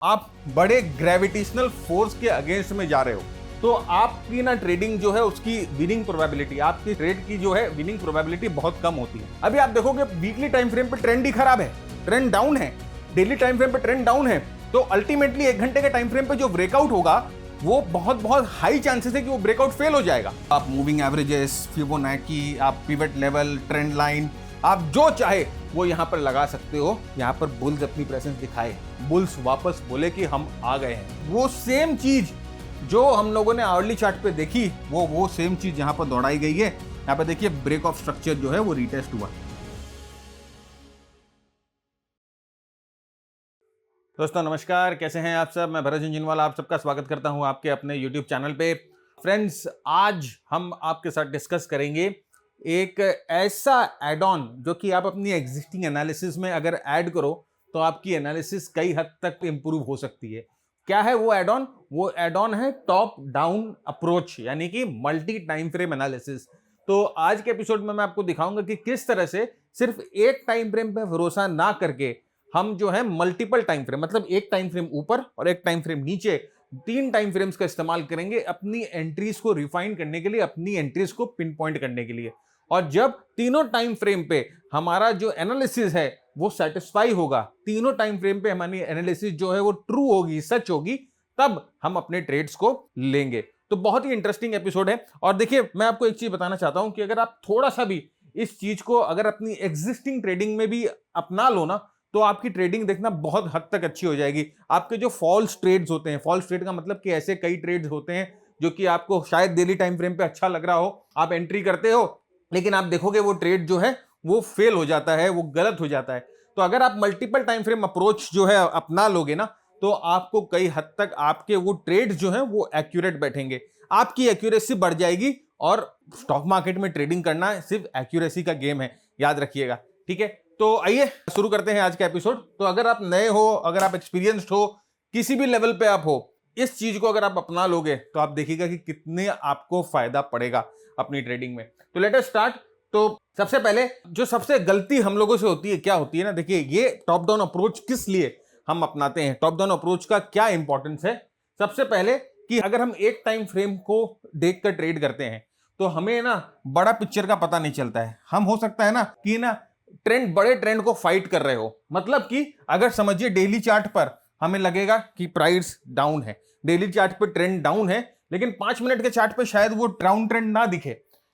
आप बड़े gravitational force के अगेंस्ट में जा रहे हो तो आपकी ना ट्रेडिंग जो है उसकी विनिंग प्रोबेबिलिटी, आपकी ट्रेड की जो है विनिंग प्रोबेबिलिटी बहुत कम होती है। अभी आप देखोगे वीकली टाइम फ्रेम पे ट्रेंड ही खराब है, ट्रेंड डाउन है, डेली टाइम फ्रेम पे ट्रेंड डाउन है, तो अल्टीमेटली 1 घंटे के टाइम फ्रेम पे जो ब्रेकआउट होगा वो बहुत बहुत हाई चांसेस है कि वो ब्रेकआउट फेल हो जाएगा। आप मूविंग एवरेजेस, फिबोनाची, आप पिवट लेवल, ट्रेंड लाइन, आप जो चाहे वो यहां पर लगा सकते हो। यहां पर बुल्स अपनी प्रेजेंस दिखाए, बुल्स वापस बोले कि हम आ गए हैं। वो सेम चीज जो हम लोगों ने आवरली चार्ट पे देखी वो सेम चीज यहां पर दौड़ाई गई है। यहां पर देखिए ब्रेक ऑफ स्ट्रक्चर जो है वो रीटेस्ट हुआ। दोस्तों नमस्कार, कैसे हैं आप सब। मैं भरत झुंझुनवाला आप सबका स्वागत करता हूं आपके अपने YouTube चैनल पे। फ्रेंड्स, आज हम आपके साथ डिस्कस करेंगे एक ऐसा एड ऑन जो कि आप अपनी एग्जिस्टिंग एनालिसिस में अगर ऐड करो तो आपकी एनालिसिस कई हद तक इंप्रूव हो सकती है। क्या है वो एड ऑन? वो एड ऑन है टॉप डाउन अप्रोच, यानी कि मल्टी टाइम फ्रेम एनालिसिस। तो आज के एपिसोड में मैं आपको दिखाऊंगा कि किस तरह से सिर्फ एक टाइम फ्रेम पे भरोसा ना करके हम जो है मल्टीपल टाइम फ्रेम, मतलब एक टाइम फ्रेम ऊपर और एक टाइम फ्रेम नीचे, 3 टाइम फ्रेम्स का इस्तेमाल करेंगे अपनी एंट्रीज को रिफाइन करने के लिए, अपनी एंट्रीज को पिन पॉइंट करने के लिए। और जब तीनों टाइम फ्रेम पे हमारा जो एनालिसिस है वो सेटिस्फाई होगा, तीनों टाइम फ्रेम पे हमारी एनालिसिस जो है वो ट्रू होगी, सच होगी, तब हम अपने ट्रेड्स को लेंगे। तो बहुत ही इंटरेस्टिंग एपिसोड है। और देखिए, मैं आपको एक चीज बताना चाहता हूं कि अगर आप थोड़ा सा भी इस चीज को अगर अपनी एग्जिस्टिंग ट्रेडिंग में भी अपना लो ना, तो आपकी ट्रेडिंग देखना बहुत हद तक अच्छी हो जाएगी। आपके जो फॉल्स ट्रेड्स होते हैं, फॉल्स ट्रेड का मतलब कि ऐसे कई ट्रेड्स होते हैं जो कि आपको शायद डेली टाइम फ्रेम पे अच्छा लग रहा हो, आप एंट्री करते हो, लेकिन आप देखोगे वो ट्रेड जो है वो फेल हो जाता है, वो गलत हो जाता है। तो अगर आप मल्टीपल टाइम फ्रेम अप्रोच जो है अपना लोगे ना, तो आपको कई हद तक आपके वो ट्रेड्स जो है वो एक्यूरेट बैठेंगे, आपकी एक्यूरेसी बढ़ जाएगी। और स्टॉक मार्केट में ट्रेडिंग करना सिर्फ एक्यूरेसी का गेम है, याद रखिएगा। ठीक है, तो आइए शुरू करते हैं आज का एपिसोड। तो अगर आप नए हो, अगर आप एक्सपीरियंस्ड हो, किसी भी लेवल पे आप हो, इस चीज को अगर आप अपना लोगे तो आप देखिएगा कि कितने आपको फायदा पड़ेगा अपनी ट्रेडिंग में। तो लेट अस स्टार्ट। तो सबसे पहले जो सबसे गलती हम लोगों से होती है, क्या होती है ना, देखिए ये टॉप डाउन अप्रोच किस लिए हम अपनाते हैं, टॉप डाउन अप्रोच का क्या इंपॉर्टेंस है। सबसे पहले कि अगर हम एक टाइम फ्रेम को देखकर ट्रेड करते हैं तो हमें ना बड़ा पिक्चर का पता नहीं चलता है। हम हो सकता है ना कि ना बड़े ट्रेंड को फाइट कर रहे हो, मतलब कि अगर समझिए डेली चार्ट पर हमें लगेगा कि प्राइस डाउन है, डेली चार्ट पे ट्रेंड डाउन है, लेकिन 5 मिनट के चार्ट पे शायद वो डाउन ट्रेंड ना दिखे,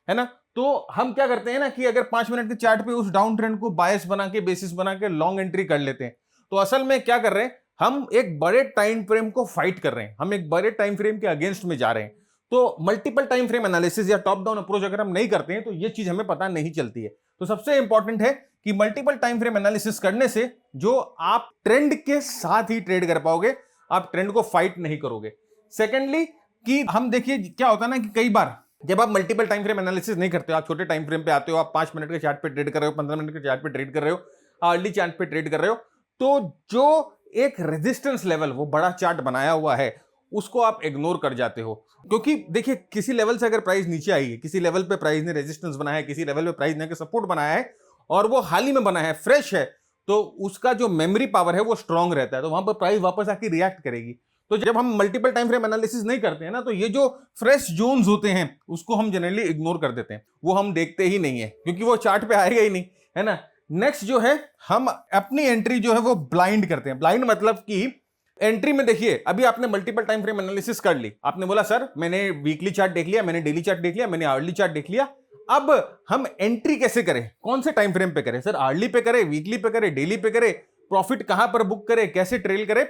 है ना। तो हम क्या करते हैं ना कि अगर 5 मिनट के चार्ट पे उस डाउन ट्रेंड को बायस बना के, बेसिस बना के लॉन्ग एंट्री कर लेते हैं। तो असल में क्या कर रहे हैं, हम एक बड़े टाइम फ्रेम को फाइट कर रहे हैं, हम एक बड़े टाइम फ्रेम के अगेंस्ट में जा रहे हैं। तो मल्टीपल टाइम फ्रेम एनालिसिस या टॉप डाउन अप्रोच अगर हम नहीं करते हैं तो ये चीज हमें पता नहीं चलती है। तो सबसे इंपॉर्टेंट है कि मल्टीपल टाइम फ्रेम एनालिसिस करने से जो आप ट्रेंड के साथ ही ट्रेड कर पाओगे, आप ट्रेंड को फाइट नहीं करोगे। सेकेंडली कि हम देखिए क्या होता है ना कि कई बार जब आप मल्टीपल टाइम फ्रेम एनालिसिस नहीं करते हो, आप छोटे टाइम फ्रेम पे आते हो, आप 5 मिनट के चार्ट पे ट्रेड कर रहे हो, 15 मिनट के चार्ट पे ट्रेड कर रहे हो, अर्ली चार्ट पे ट्रेड कर रहे हो, तो जो एक रेजिस्टेंस लेवल वो बड़ा चार्ट बनाया हुआ है उसको आप इग्नोर कर जाते हो। क्योंकि देखिए किसी लेवल से अगर प्राइस नीचे आई है, किसी लेवल पे प्राइस ने रेजिस्टेंस बनाया है, किसी लेवल पे प्राइस ने सपोर्ट बनाया है और वो हाल ही में बना है, फ्रेश है, तो उसका जो मेमोरी पावर है वो स्ट्रांग रहता है, तो वहां पर प्राइस वापस आके रिएक्ट करेगी। तो जब हम मल्टीपल टाइम फ्रेम एनालिसिस नहीं करते हैं ना, तो ये जो फ्रेश जोन्स होते हैं उसको हम जनरली इग्नोर कर देते हैं, वो हम देखते ही नहीं है क्योंकि वो चार्ट पे आएगा ही नहीं, है ना। नेक्स्ट जो है, हम अपनी एंट्री जो है वो ब्लाइंड करते हैं। ब्लाइंड मतलब कि एंट्री में देखिए अभी आपने मल्टीपल टाइम फ्रेम एनालिसिस कर ली, आपने बोला सर मैंने वीकली चार्ट देख लिया, मैंने डेली चार्ट देख लिया, मैंने आवर्ली चार्ट देख लिया, अब हम एंट्री कैसे करें, कौन से टाइम फ्रेम पे करें, सर आवर्ली पे करें, वीकली पे करें, डेली पे करें, प्रॉफिट कहां पर बुक करें, कैसे ट्रेल करें।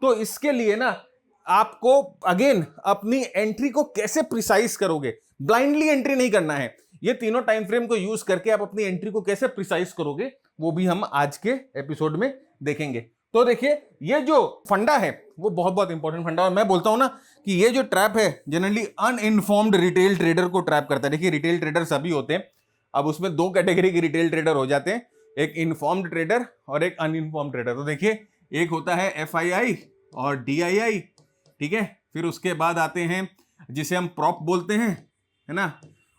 तो इसके लिए ना आपको अगेन अपनी एंट्री को कैसे प्रिसाइज करोगे, ब्लाइंडली एंट्री नहीं करना है। ये तीनों टाइम फ्रेम को यूज करके आप अपनी एंट्री को कैसे प्रिसाइज करोगे वो भी हम आज के एपिसोड में देखेंगे। तो देखिए ये जो फंडा है वो बहुत बहुत इंपॉर्टेंट फंडा, और मैं बोलता हूं ना कि ये जो ट्रैप है जनरली अनइन्फॉर्म्ड रिटेल ट्रेडर को ट्रैप करता है। देखिए रिटेल ट्रेडर सभी होते हैं, अब उसमें 2 कैटेगरी के रिटेल ट्रेडर हो जाते हैं, एक इन्फॉर्म्ड ट्रेडर और एक अनइन्फॉर्म्ड ट्रेडर। तो देखिए एक होता है FII और DII, ठीक है, फिर उसके बाद आते हैं जिसे हम प्रॉप बोलते हैं, है ना,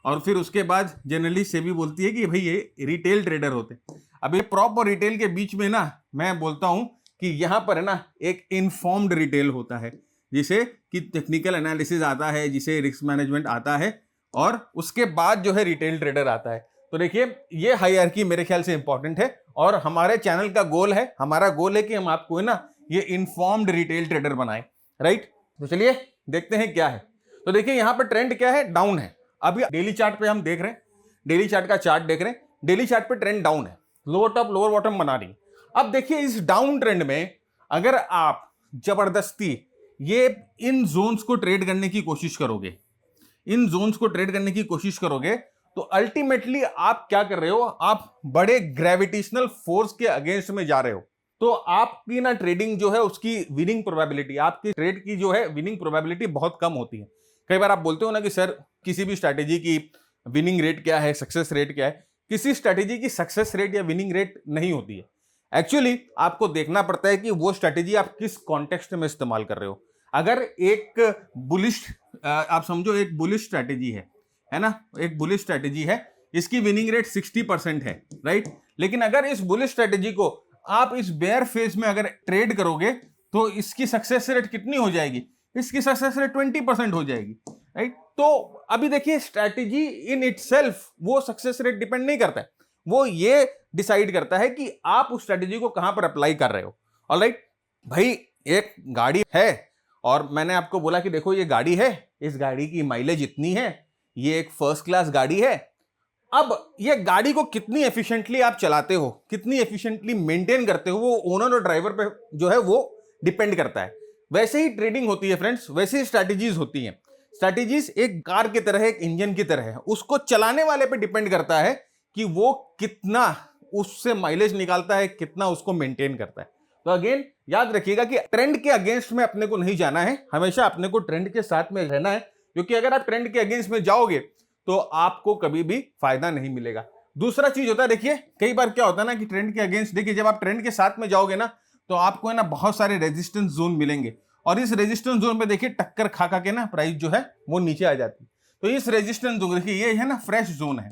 और फिर उसके बाद जनरली सेबी बोलती है कि भाई ये रिटेल ट्रेडर होते हैं। अब ये प्रॉप और रिटेल के बीच में ना मैं बोलता हूं कि यहां पर है ना एक इन्फॉर्म्ड रिटेल होता है, जिसे कि टेक्निकल एनालिसिस आता है, जिसे रिस्क मैनेजमेंट आता है, और उसके बाद जो है रिटेल ट्रेडर आता है। तो देखिए ये हायरार्की मेरे ख्याल से इंपॉर्टेंट है, और हमारे चैनल का गोल है, हमारा गोल है कि हम आपको है ना ये इन्फॉर्म्ड रिटेल ट्रेडर बनाएं, राइट। तो चलिए देखते हैं क्या है। तो देखिए यहां पर ट्रेंड क्या है, डाउन है। अभी डेली चार्ट पे हम देख रहे हैं, डेली चार्ट का चार्ट देख रहे हैं, डेली चार्ट पे ट्रेंड डाउन है, लोअर टॉप लोअर बॉटम बना रही। अब देखिए इस डाउन ट्रेंड में अगर आप जबरदस्ती ये इन जोन्स को ट्रेड करने की कोशिश करोगे, इन जोन्स को ट्रेड करने की कोशिश करोगे, तो अल्टीमेटली आप क्या कर रहे हो, आप बड़े ग्रेविटेशनल फोर्स के अगेंस्ट में जा रहे हो। तो आपकी ना ट्रेडिंग जो है उसकी विनिंग प्रोबेबिलिटी, आपकी ट्रेड की जो है विनिंग प्रोबेबिलिटी बहुत कम होती है। कई बार आप बोलते हो ना कि सर किसी भी स्ट्रैटेजी की विनिंग रेट क्या है, सक्सेस रेट क्या है। किसी स्ट्रैटेजी की सक्सेस रेट या विनिंग रेट नहीं होती है। एक्चुअली आपको देखना पड़ता है कि वो स्ट्रैटेजी आप किस कॉन्टेक्स्ट में इस्तेमाल कर रहे हो। अगर एक बुलिश, आप समझो एक बुलिश स्ट्रैटेजी है ना, एक बुलिश स्ट्रैटेजी है, इसकी विनिंग रेट 60% है, राइट। लेकिन अगर इस बुलिश स्ट्रैटेजी को आप इस बेयर फेज में अगर ट्रेड करोगे तो इसकी सक्सेस रेट कितनी हो जाएगी, इसकी सक्सेस रेट 20% हो जाएगी, राइट। तो अभी देखिए स्ट्रैटेजी इन इटसेल्फ वो सक्सेस रेट डिपेंड नहीं करता है, वो ये डिसाइड करता है कि आप उस स्ट्रैटेजी को कहां पर अप्लाई कर रहे हो। ऑलराइट भाई, एक गाड़ी है और मैंने आपको बोला कि देखो ये गाड़ी है, इस गाड़ी की माइलेज इतनी है, ये एक फर्स्ट क्लास गाड़ी है। अब ये गाड़ी को कितनी एफिशिएंटली आप चलाते हो, कितनी एफिशिएंटली मेंटेन करते हो, वो ओनर और ड्राइवर पे जो है वो डिपेंड करता है। वैसे ही ट्रेडिंग होती है फ्रेंड्स, वैसे ही स्ट्रैटेजीज होती हैं। स्ट्रैटेजीज एक कार की तरह है, एक इंजन की तरह है, उसको चलाने वाले पे डिपेंड करता है कि वो कितना उससे माइलेज निकालता है, कितना उसको मेंटेन करता है। तो अगेन याद रखिएगा कि ट्रेंड के अगेंस्ट में अपने को नहीं जाना है, हमेशा अपने को ट्रेंड के साथ में रहना है, क्योंकि अगर आप ट्रेंड के अगेंस्ट में जाओगे तो आपको कभी भी फायदा नहीं मिलेगा। दूसरा चीज होता है, देखिए कई बार क्या होता है ना कि ट्रेंड के अगेंस्ट, देखिए जब आप ट्रेंड के साथ में जाओगे ना तो आपको है ना बहुत सारे रेजिस्टेंस जोन मिलेंगे, और इस रेजिस्टेंस जोन पे देखिए टक्कर खा खा के ना प्राइस जो है वो नीचे आ जाती है। तो इस रेजिस्टेंस जोन देखिए ये है ना फ्रेश जोन है,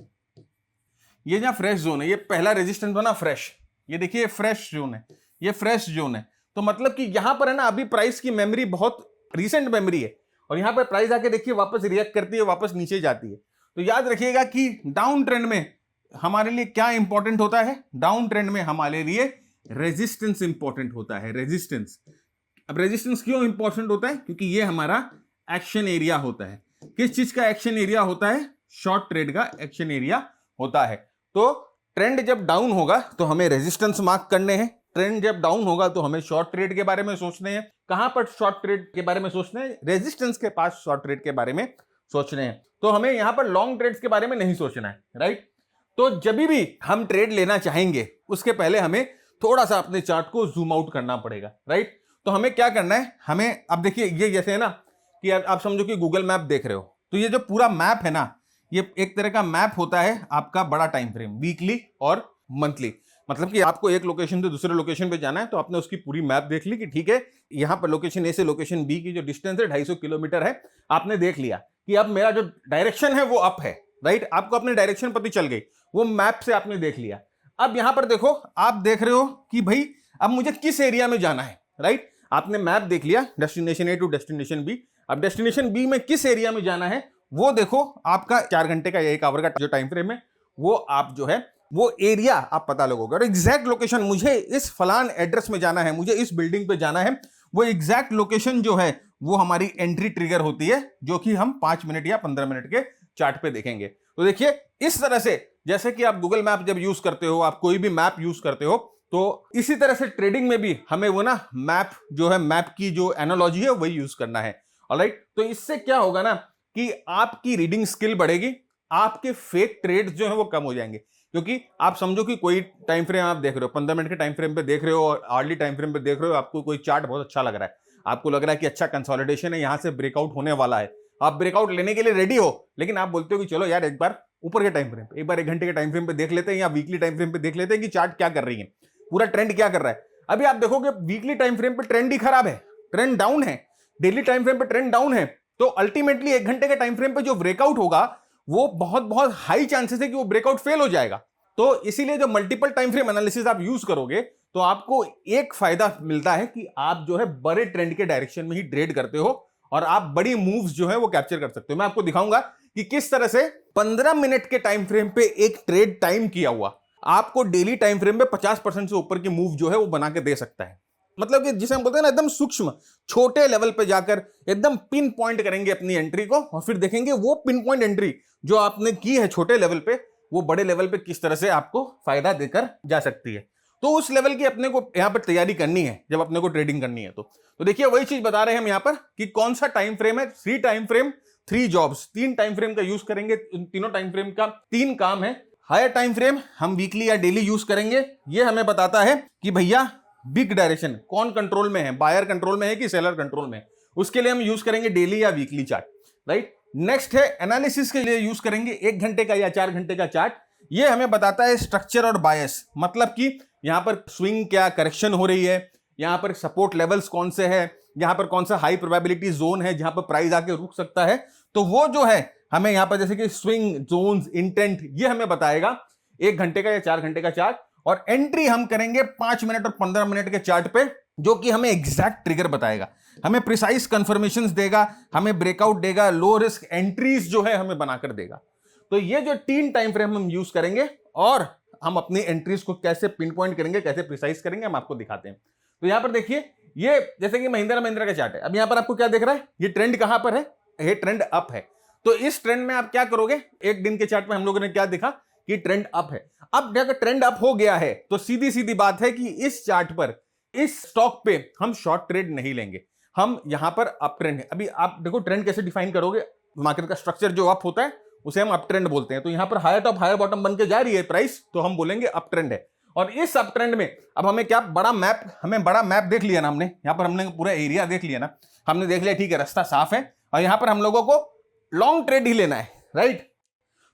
ये जहां फ्रेश जोन है, ये पहला रेजिस्टेंस बना फ्रेश, ये देखिए फ्रेश जोन है, ये फ्रेश जोन है। तो मतलब कि यहां पर है ना अभी प्राइस की मेमोरी बहुत रीसेंट मेमोरी है, और यहां पर प्राइस आके देखिए वापस रिएक्ट करती है, वापस नीचे जाती है। तो याद रखिएगा कि डाउन ट्रेंड में हमारे लिए क्या इंपॉर्टेंट होता है, डाउन ट्रेंड में हमारे लिए रेजिस्टेंस इंपॉर्टेंट होता है, रेजिस्टेंस। अब रेजिस्टेंस क्यों इंपॉर्टेंट होता है, क्योंकि ये हमारा एक्शन एरिया होता है। किस चीज का एक्शन एरिया होता है, शॉर्ट ट्रेड का एक्शन एरिया होता है। तो ट्रेंड जब डाउन होगा तो हमें रेजिस्टेंस मार्क करने हैं, ट्रेंड जब डाउन होगा तो हमें शॉर्ट ट्रेड के बारे में सोचने हैं। कहां पर शॉर्ट ट्रेड के बारे में सोचने हैं, रेजिस्टेंस के पास शॉर्ट ट्रेड के बारे में सोचने हैं। तो हमें यहां पर लॉन्ग ट्रेड्स के बारे में नहीं सोचना है, राइट। तो जब भी हम ट्रेड लेना चाहेंगे उसके पहले हमें थोड़ा सा अपने चार्ट को जूम आउट करना पड़ेगा, राइट। तो हमें क्या करना है, हमें अब देखिए ये जैसे है ना कि आप समझो कि गूगल मैप देख रहे हो, तो ये जो पूरा मैप है ना, ये एक तरह का मैप होता है आपका बड़ा टाइम फ्रेम, वीकली और मंथली। मतलब कि आपको एक लोकेशन से दूसरे लोकेशन पे जाना है, तो आपने उसकी पूरी मैप देख ली कि ठीक है यहां पर लोकेशन ए से लोकेशन बी की जो डिस्टेंस है 250 किलोमीटर है, आपने देख लिया कि अब मेरा जो डायरेक्शन है वो अप है, राइट। आपको अपनी डायरेक्शन पता चल गई, वो मैप से आपने देख लिया। अब यहां पर देखो, आप देख रहे हो कि भाई अब मुझे किस एरिया में जाना है, राइट। आपने मैप देख लिया, destination A to destination B. अब डेस्टिनेशन बी में किस एरिया में जाना है वो देखो, आपका 4 घंटे का या 1 आवर का जो टाइम फ्रेम है, वो आप जो है वो एरिया आप पता लगोगे, और एग्जैक्ट लोकेशन, मुझे इस फलान एड्रेस में जाना है, मुझे इस बिल्डिंग पे जाना है, वो एग्जैक्ट लोकेशन जो है वो हमारी एंट्री ट्रिगर होती है, जो कि हम 5 मिनट या 15 मिनट के चार्ट पे देखेंगे। तो देखिए इस तरह से, जैसे कि आप गूगल मैप जब यूज करते हो, आप कोई भी मैप यूज करते हो, तो इसी तरह से ट्रेडिंग में भी हमें वो ना मैप जो है, मैप की जो एनालॉजी है वही यूज करना है। ऑलराइट, तो इससे क्या होगा ना कि आपकी रीडिंग स्किल बढ़ेगी, आपके फेक ट्रेड्स जो है वो कम हो जाएंगे। क्योंकि आप समझो कि कोई टाइम फ्रेम आप देख रहे हो, 15 मिनट के टाइम फ्रेम पे देख रहे हो और आर्ली टाइम फ्रेम पे देख रहे हो, आपको कोई चार्ट बहुत अच्छा लग रहा है, आपको लग रहा है कि अच्छा कंसोलिडेशन है, यहां से ब्रेकआउट होने वाला है, आप ब्रेकआउट लेने के लिए रेडी हो, लेकिन आप बोलते हो कि चलो यार एक बार ऊपर के टाइम फ्रेम पे, एक बार 1 घंटे के टाइम फ्रेम पे देख लेते हैं, या वीकली टाइम फ्रेम पे देख लेते हैं कि चार्ट क्या कर रही है, पूरा ट्रेंड क्या कर रहा है। अभी आप देखोगे वीकली टाइम फ्रेम पे ट्रेंड ही खराब है, ट्रेंड डाउन है, डेली टाइम फ्रेम पे ट्रेंड डाउन है, तो अल्टीमेटली 1 घंटे के टाइम फ्रेम पे जो ब्रेकआउट होगा वो बहुत बहुत हाई चांसेस है कि वो ब्रेकआउट फेल हो जाएगा। तो इसीलिए जो मल्टीपल टाइम फ्रेम एनालिसिस आप यूज करोगे तो आपको एक फायदा मिलता है कि आप जो है बड़े ट्रेंड के डायरेक्शन में ही ट्रेड करते हो और आप बड़ी मूव्स जो है वो कैप्चर कर सकते हो। मैं आपको दिखाऊंगा कि किस तरह से 15 मिनट के टाइम फ्रेम पे एक ट्रेड टाइम किया हुआ आपको डेली टाइम फ्रेम पे 50% से ऊपर की मूव जो है वो बना के दे सकता है। मतलब कि जिसे हम बोलते हैं ना एकदम सूक्ष्म छोटे लेवल पे जाकर एकदम पिन पॉइंट करेंगे अपनी एंट्री को और फिर देखेंगे वो पिन पॉइंट एंट्री जो आपने की है छोटे लेवल पे वो बड़े लेवल पे किस तरह से आपको फायदा देकर जा सकती है। तो उस लेवल की अपने को यहां पर तैयारी करनी है जब अपने को ट्रेडिंग करनी है। तो देखिए वही चीज बता रहे हैं हम यहां पर कि कौन सा टाइम फ्रेम है। 3 time frame 3 jobs, 3 time frame का यूज करेंगे। इन तीनों टाइम फ्रेम का 3 काम है। हायर टाइम फ्रेम हम वीकली या डेली यूज करेंगे। ये हमें बताता है कि भैया बिग डायरेक्शन कौन कंट्रोल में है, बायर कंट्रोल में है कि सेलर कंट्रोल में है। उसके लिए हम यूज करेंगे डेली या वीकली चार्ट, राइट। नेक्स्ट है एनालिसिस के लिए यूज करेंगे 1 घंटे का या 4 घंटे का चार्ट। ये हमें बताता है स्ट्रक्चर और बायस, मतलब कि यहां पर स्विंग क्या करेक्शन हो रही है, यहां पर सपोर्ट लेवल्स कौन से हैं, यहां पर कौन सा हाई प्रोबेबिलिटी जोन है जहां पर प्राइस आके रुक सकता है। तो वो जो है हमें यहां पर जैसे कि स्विंग जोन्स, इंटेंट, ये हमें बताएगा 1 घंटे का या 4 घंटे का चार्ट। और एंट्री हम करेंगे 5 मिनट और 15 मिनट के चार्ट पे, जो कि हमें एग्जैक्ट ट्रिगर बताएगा, हमें प्रिसाइज कंफर्मेशंस देगा, हमें ब्रेकआउट देगा, लो रिस्क एंट्रीज जो है हमें बनाकर देगा। तो ये जो 3 टाइम फ्रेम हम यूज करेंगे और हम अपनी एंट्रीज को कैसे पिन पॉइंट करेंगे, कैसे प्रिसाइज करेंगे, हम आपको दिखाते हैं। तो यहां पर देखिए ये जैसे कि महिंद्रा महिंद्रा का चार्ट है। अब यहां पर आपको क्या दिख रहा है, ये ट्रेंड कहां पर है, ये ट्रेंड अप है। तो इस ट्रेंड में आप क्या करोगे, एक दिन के चार्ट में हम लोगों ने क्या देखा कि ट्रेंड अप है। अब अगर ट्रेंड अप हो गया है तो सीधी सीधी बात है कि इस चार्ट पर, इस स्टॉक पे हम शॉर्ट ट्रेड नहीं लेंगे, हम यहां पर अप ट्रेंड है। अभी आप देखो ट्रेंड कैसे डिफाइन करोगे, मार्केट का स्ट्रक्चर जो अप होता है उसे हम अप ट्रेंड बोलते हैं। तो यहां पर हायर टॉप हायर बॉटम बन के जा रही है प्राइस, तो हम बोलेंगे अप ट्रेंड है। और इस अप ट्रेंड में अब हमें क्या बड़ा मैप देख लिया ना हमने, यहां पर हमने पूरा एरिया देख लिया ना, हमने देख लिया ठीक है रास्ता साफ है और यहां पर हम लोगों को लॉन्ग ट्रेड ही लेना है, राइट।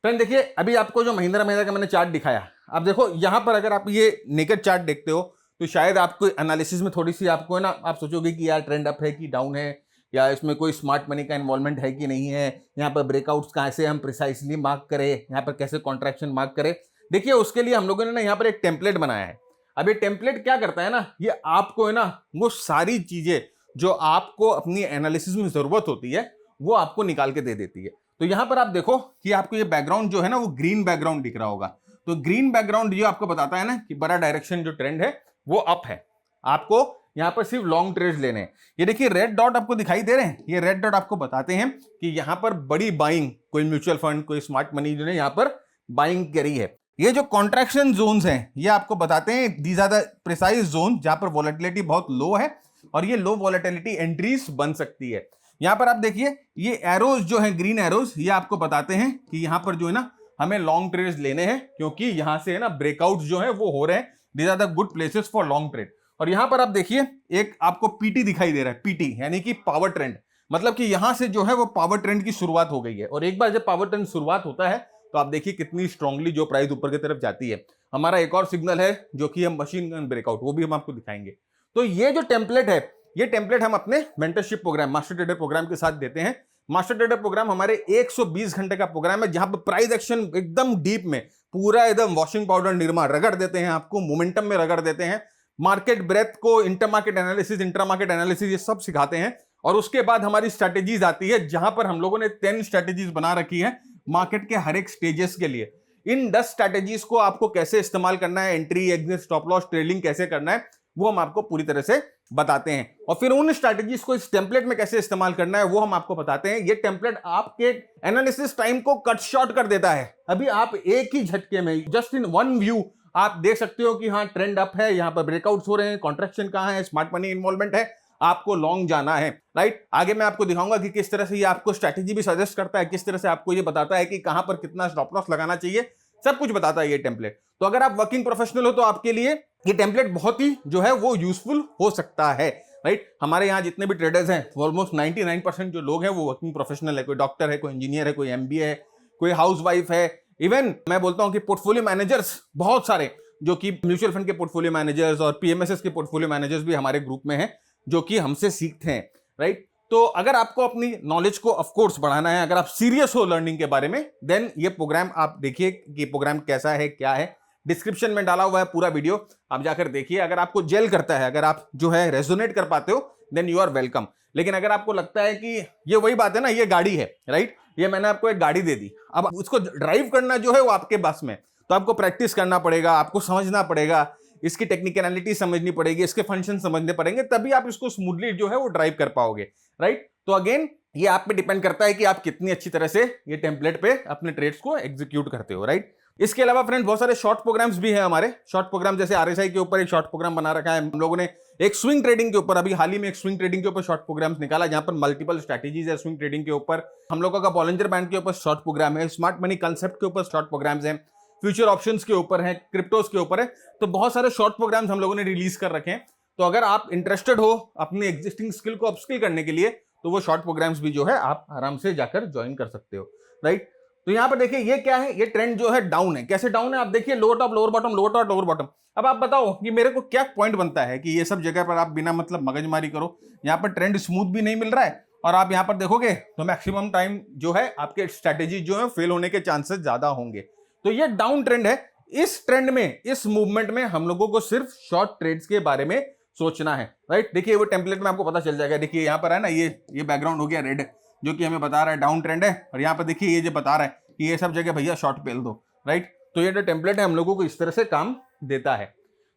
फ्रेंड देखिए अभी आपको जो महिंद्रा महिंद्रा का मैंने चार्ट दिखाया, अब देखो यहां पर अगर आप ये नेकेड चार्ट देखते हो तो शायद आपको एनालिसिस में थोड़ी सी आपको है ना, आप सोचोगे कि यार ट्रेंड अप है कि डाउन है, या इसमें कोई स्मार्ट मनी का इन्वॉल्वमेंट है कि नहीं है, यहाँ पर ब्रेकआउट्स कैसे हम प्रिसाइसली मार्क करें, यहाँ पर कैसे कॉन्ट्रैक्शन मार्क करें। देखिए उसके लिए हम लोगों ने ना यहाँ पर एक टेम्पलेट बनाया है। अब ये टेम्पलेट क्या करता है ना, ये आपको है ना वो सारी चीजें जो आपको अपनी एनालिसिस में जरूरत होती है वो आपको निकाल के दे देती है। तो यहां पर आप देखो कि आपको ये बैकग्राउंड जो है ना वो ग्रीन बैकग्राउंड दिख रहा होगा। तो ग्रीन बैकग्राउंड ये आपको बताता है ना कि बड़ा डायरेक्शन जो ट्रेंड है वो अप है, आपको यहां पर सिर्फ लॉन्ग ट्रेड्स लेने हैं। ये देखिए रेड डॉट आपको दिखाई दे रहे हैं, ये रेड डॉट आपको बताते हैं कि यहां पर बड़ी बाइंग, कोई म्यूचुअल फंड, कोई स्मार्ट मनी जो है यहां पर बाइंग करी है। ये जो कॉन्ट्रैक्शन जोन्स हैं ये आपको बताते हैं these are the precise zone जहां पर वॉलेटिलिटी बहुत लो है और ये लो वॉलेटिलिटी एंट्रीज बन सकती है। यहां पर आप देखिए ये एरोज जो है ग्रीन एरोज, ये आपको बताते हैं कि यहां पर जो है ना हमें लॉन्ग ट्रेड्स लेने हैं, क्योंकि यहां से है ना ब्रेकआउट्स जो है वो हो रहे हैं, these are the good places for long trade. और यहां पर आप देखिए एक आपको पीटी दिखाई दे रहा है, पीटी यानी कि पावर ट्रेंड, मतलब कि यहां से जो है वो पावर ट्रेंड की शुरुआत हो गई है। और एक बार जब पावर ट्रेंड शुरुआत होता है तो आप देखिए कितनी स्ट्रांगली जो प्राइस ऊपर की तरफ जाती है। हमारा एक और सिग्नल है जो कि हम मशीन गन ब्रेकआउट, वो भी हम आपको दिखाएंगे। तो ये जो टेम्पलेट है, ये टेम्पलेट हम अपने mentorship program master trader program के साथ देते हैं। मास्टर ट्रेडर प्रोग्राम हमारे 120 घंटे का प्रोग्राम है, जहां पर प्राइस एक्शन एकदम डीप में पूरा एकदम वॉशिंग पाउडर निर्मा रगड़ देते हैं, आपको मोमेंटम में रगड़ देते हैं, मार्केट ब्रेथ को, inter market analysis, intra market analysis, ये सब सिखाते हैं। और उसके बाद हमारी स्ट्रैटेजीज आती है, जहां पर हम लोगों ने 10 स्ट्रैटेजीज बना रखी है मार्केट के हर एक स्टेजेस के लिए। इन 10 स्ट्रैटेजीज को आपको कैसे इस्तेमाल करना है, entry exit stop loss trading कैसे करना है, वो हम आपको पूरी तरह से बताते हैं। और फिर उन स्ट्रैटेजीज को इस टेम्पलेट में कैसे इस्तेमाल करना है वो हम आपको बताते हैं। ये टेम्पलेट आपके एनालिसिस टाइम को कट शॉर्ट कर देता है। अभी आप एक ही झटके में, जस्ट इन वन व्यू, आप देख सकते हो कि हाँ ट्रेंड अप है, यहां पर ब्रेकआउट्स हो रहे हैं, कॉन्ट्रैक्शन कहां है, स्मार्ट मनी इन्वॉल्वमेंट है, आपको लॉन्ग जाना है, राइट। आगे मैं आपको दिखाऊंगा कि किस तरह से ये आपको स्ट्रैटेजी भी सजेस्ट करता है, किस तरह से आपको ये बताता है कि कहां पर कितना स्टॉप लॉस लगाना चाहिए, सब कुछ बताता है ये टेम्पलेट। तो अगर आप वर्किंग प्रोफेशनल हो तो आपके लिए ये टेम्पलेट बहुत ही जो है वो यूजफुल हो सकता है, राइट। हमारे यहाँ जितने भी ट्रेडर्स हैं ऑलमोस्ट 99% जो लोग हैं वो वर्किंग प्रोफेशनल है, कोई डॉक्टर है, कोई इंजीनियर है, कोई एमबीए है, कोई हाउसवाइफ है, इवन मैं बोलता हूं कि पोर्टफोलियो मैनेजर्स बहुत सारे, जो कि म्यूचुअल फंड के पोर्टफोलियो मैनेजर्स और पीएमएसएस के पोर्टफोलियो मैनेजर्स भी हमारे ग्रुप में हैं, जो कि हमसे सीखते हैं, राइट। तो अगर आपको अपनी नॉलेज को ऑफ कोर्स बढ़ाना है, अगर आप सीरियस हो लर्निंग के बारे में, देन ये प्रोग्राम आप देखिए कि प्रोग्राम कैसा है, क्या है। डिस्क्रिप्शन में डाला हुआ है पूरा वीडियो, आप जाकर देखिए। अगर आपको जेल करता है, अगर आप जो है रेजोनेट कर पाते हो, देन यू आर वेलकम। लेकिन अगर आपको लगता है कि ये वही बात है ना, ये गाड़ी है, राइट, ये मैंने आपको एक गाड़ी दे दी, अब उसको ड्राइव करना जो है वो आपके बस में, तो आपको प्रैक्टिस करना पड़ेगा, आपको समझना पड़ेगा, इसकी टेक्निकलिटी समझनी पड़ेगी, इसके फंक्शन समझने पड़ेंगे, तभी आप इसको स्मूथली जो है वो ड्राइव कर पाओगे, राइट। तो अगेन ये आप पे डिपेंड करता है कि आप कितनी अच्छी तरह से ये टेम्पलेट पे अपने ट्रेड्स को एग्जीक्यूट करते हो, राइट। इसके अलावा फ्रेंड्स बहुत सारे शॉर्ट प्रोग्राम्स भी हैं हमारे। शॉर्ट प्रोग्राम जैसे आरएसआई के ऊपर एक शॉर्ट प्रोग्राम बना रखा है हम लोगों ने, एक स्विंग ट्रेडिंग के ऊपर, अभी हाल ही में एक स्विंग ट्रेडिंग के ऊपर शॉर्ट प्रोग्राम्स निकाला, जहां पर मल्टीपल स्ट्रैटेजीज है स्विंग ट्रेडिंग के ऊपर। हम लोगों का बॉलिंजर बैंड के ऊपर शॉर्ट प्रोग्राम है, स्मार्ट मनी कंसेप्ट के ऊपर शॉर्ट प्रोग्राम्स हैं, फ्यूचर ऑप्शंस के ऊपर है, क्रिप्टोज के ऊपर है। तो बहुत सारे शॉर्ट प्रोग्राम्स हम लोगों ने रिलीज कर रखे हैं। तो अगर आप इंटरेस्टेड हो अपनी एग्जिस्टिंग स्किल को अपस्किल करने के लिए, तो वो शॉर्ट प्रोग्राम्स भी जो है आप आराम से जाकर ज्वाइन कर सकते हो, राइट। तो यहां पर देखिए ये क्या है, ये ट्रेंड जो है डाउन है। कैसे डाउन है आप देखिए, lower top lower bottom, lower top lower bottom. अब आप बताओ कि मेरे को क्या पॉइंट बनता है कि ये सब जगह पर आप बिना मतलब मगजमारी करो, यहां पर ट्रेंड स्मूथ भी नहीं मिल रहा है, और आप यहां पर देखोगे तो मैक्सिमम टाइम जो है आपके स्ट्रैटेजी जो है फेल होने के चांसेस ज्यादा होंगे। तो ये डाउन ट्रेंड है। इस ट्रेंड में, इस मूवमेंट में हम लोगों को सिर्फ शॉर्ट ट्रेड्स के बारे में सोचना है, राइट। देखिए वो टेम्पलेट में आपको पता चल जाएगा। देखिए यहाँ पर है ना, ये बैकग्राउंड हो गया रेड, जो कि हमें बता रहा है डाउन ट्रेंड है, और यहाँ पर देखिए ये जो बता रहा है कि ये सब जगह भैया शॉर्ट पेल दो, राइट। तो ये जो टेम्पलेट है हम लोगों को इस तरह से काम देता है।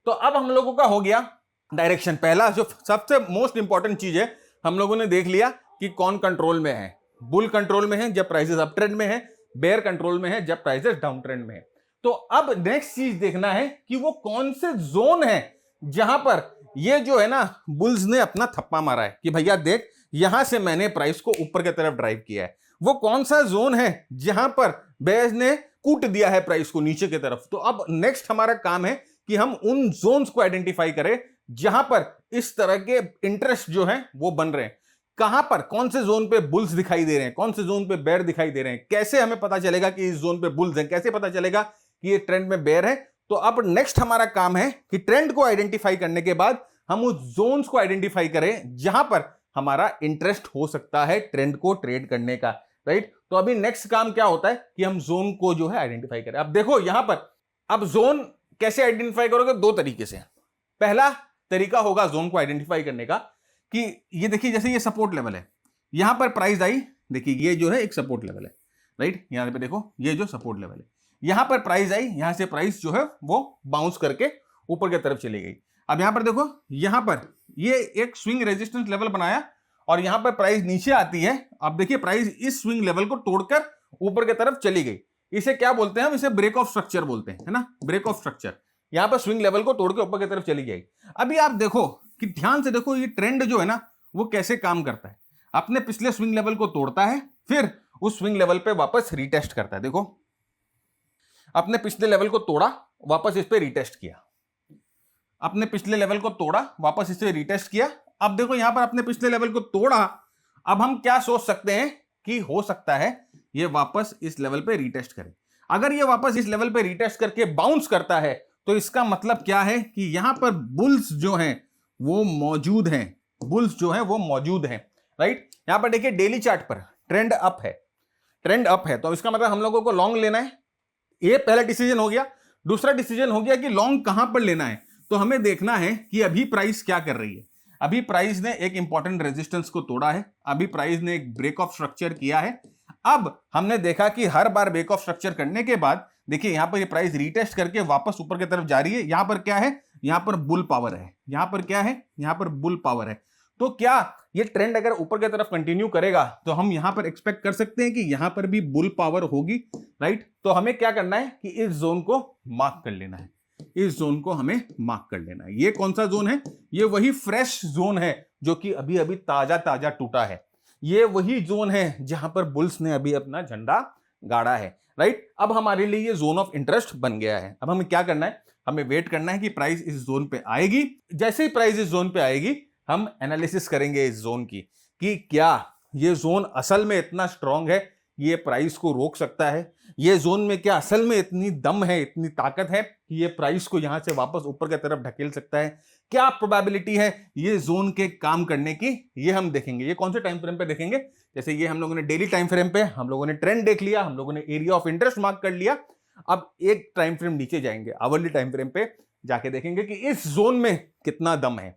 तो अब हम लोगों का हो गया डायरेक्शन। पहला जो सबसे मोस्ट इंपॉर्टेंट चीज है, हम लोगों ने देख लिया कि कौन कंट्रोल में है। बुल कंट्रोल में है जब प्राइसेस अप ट्रेंड में है, बेयर कंट्रोल में है जब प्राइसेस डाउन ट्रेंड में है। तो अब नेक्स्ट चीज देखना है कि वो कौन से जोन है जहां पर ये जो है ना बुल्स ने अपना थप्पा मारा है, कि भैया देख यहां से मैंने प्राइस को ऊपर की तरफ ड्राइव किया है। वो कौन सा जोन है जहां पर बेयर्स ने कूट दिया है प्राइस को नीचे की तरफ। तो अब नेक्स्ट हमारा काम है कि हम उन जोन्स को आइडेंटिफाई करें जहां पर इस तरह के इंटरेस्ट जो है वो बन रहे हैं। कहां पर, कौन से जोन पे बुल्स दिखाई दे रहे हैं, कौन से जोन पे बेयर दिखाई दे रहे हैं, कैसे हमें पता चलेगा कि इस जोन पे बुल्स हैं, कैसे पता चलेगा कि ये ट्रेंड में बेयर है। तो अब नेक्स्ट हमारा काम है कि ट्रेंड को आइडेंटिफाई करने के बाद हम उस जोन्स को आइडेंटिफाई करें जहां पर हमारा इंटरेस्ट हो सकता है ट्रेंड को ट्रेड करने का, राइट। तो अभी नेक्स्ट काम क्या होता है कि हम जोन को जो है आइडेंटिफाई करें। अब देखो यहां पर, अब जोन कैसे आइडेंटिफाई करोगे, दो तरीके से। पहला तरीका होगा जोन को आइडेंटिफाई करने का कि ये देखिए जैसे ये सपोर्ट लेवल है, यहां पर प्राइस आई, देखिए ये जो है एक सपोर्ट लेवल है, राइट। यहां पे देखो ये जो सपोर्ट लेवल है, यहां पर प्राइस आई, यहां से प्राइस जो है वो बाउंस करके ऊपर की तरफ चली गई। अब यहां पर देखो, यहां पर ये एक स्विंग रेजिस्टेंस लेवल बनाया और यहां पर प्राइस नीचे आती है। अब देखिए प्राइस इस स्विंग लेवल को तोड़कर ऊपर की तरफ चली गई। इसे क्या बोलते हैं हम, इसे ब्रेक ऑफ स्ट्रक्चर बोलते हैं, है ना, ब्रेक ऑफ स्ट्रक्चर। यहां पर स्विंग लेवल को तोड़ के ऊपर की तरफ चली गई। अभी आप देखो कि ध्यान से देखो ये ट्रेंड जो है ना वो कैसे काम करता है। अपने पिछले स्विंग लेवल को तोड़ता है, फिर उस स्विंग लेवल पे वापस रीटेस्ट करता है। देखो अपने पिछले लेवल को तोड़ा, वापस इस पे रीटेस्ट किया, अपने पिछले लेवल को तोड़ा, वापस इसे रीटेस्ट किया। अब देखो यहां पर अपने पिछले लेवल को तोड़ा। अब हम क्या सोच सकते हैं कि हो सकता है ये वापस इस लेवल पे रीटेस्ट करे। अगर ये वापस इस लेवल पे रीटेस्ट करके बाउंस करता है तो इसका मतलब क्या है कि यहां पर बुल्स जो हैं वो मौजूद हैं, बुल्स जो हैं वो मौजूद हैं, राइट। यहां पर देखिए डेली चार्ट पर ट्रेंड अप है, ट्रेंड अप है, तो इसका मतलब हम लोगों को लॉन्ग लेना है। ये पहला डिसीजन हो गया। दूसरा डिसीजन हो गया कि लॉन्ग कहां पर लेना है। तो हमें देखना है कि अभी प्राइस क्या कर रही है। अभी प्राइस ने एक इंपॉर्टेंट रेजिस्टेंस को तोड़ा है, अभी प्राइस ने एक ब्रेक ऑफ स्ट्रक्चर किया है। अब हमने देखा कि हर बार ब्रेक ऑफ स्ट्रक्चर करने के बाद देखिए यहां पर ये प्राइस रीटेस्ट करके वापस ऊपर की तरफ जा रही है। यहां पर क्या है, यहां पर बुल पावर है, यहां पर क्या है, यहां पर बुल पावर है। तो क्या ये ट्रेंड अगर ऊपर की तरफ कंटिन्यू करेगा तो हम यहां पर एक्सपेक्ट कर सकते हैं कि यहां पर भी बुल पावर होगी, राइट। तो हमें क्या करना है कि इस जोन को मार्क कर लेना है, इस जोन को हमें मार्क कर लेना है। ये कौन सा जोन है, ये वही फ्रेश जोन है जो कि अभी अभी ताजा ताजा टूटा है। ये वही जोन है जहां पर बुल्स ने अभी अपना झंडा गाड़ा है, राइट। अब हमारे लिए ये जोन ऑफ इंटरेस्ट बन गया है। अब हमें क्या करना है, हमें वेट करना है कि प्राइस इस जोन पे आएगी। जैसे ही प्राइस इस जोन पे आएगी हम एनालिसिस करेंगे इस जोन की कि क्या ये जोन असल में इतना स्ट्रांग है, ये प्राइस को रोक सकता है। ये जोन में क्या असल में इतनी दम है, इतनी ताकत है कि ये प्राइस को यहां से वापस ऊपर की तरफ ढकेल सकता है। क्या प्रोबेबिलिटी है ये जोन के काम करने की, ये हम देखेंगे। ये कौन से टाइम फ्रेम पे देखेंगे, जैसे ये हम लोगों ने डेली टाइम फ्रेम पे हम लोगों ने ट्रेंड देख लिया, हम लोगों ने एरिया ऑफ इंटरेस्ट मार्क कर लिया। अब एक टाइम फ्रेम नीचे जाएंगे, आवरली टाइम फ्रेम पे जाके देखेंगे कि इस जोन में कितना दम है,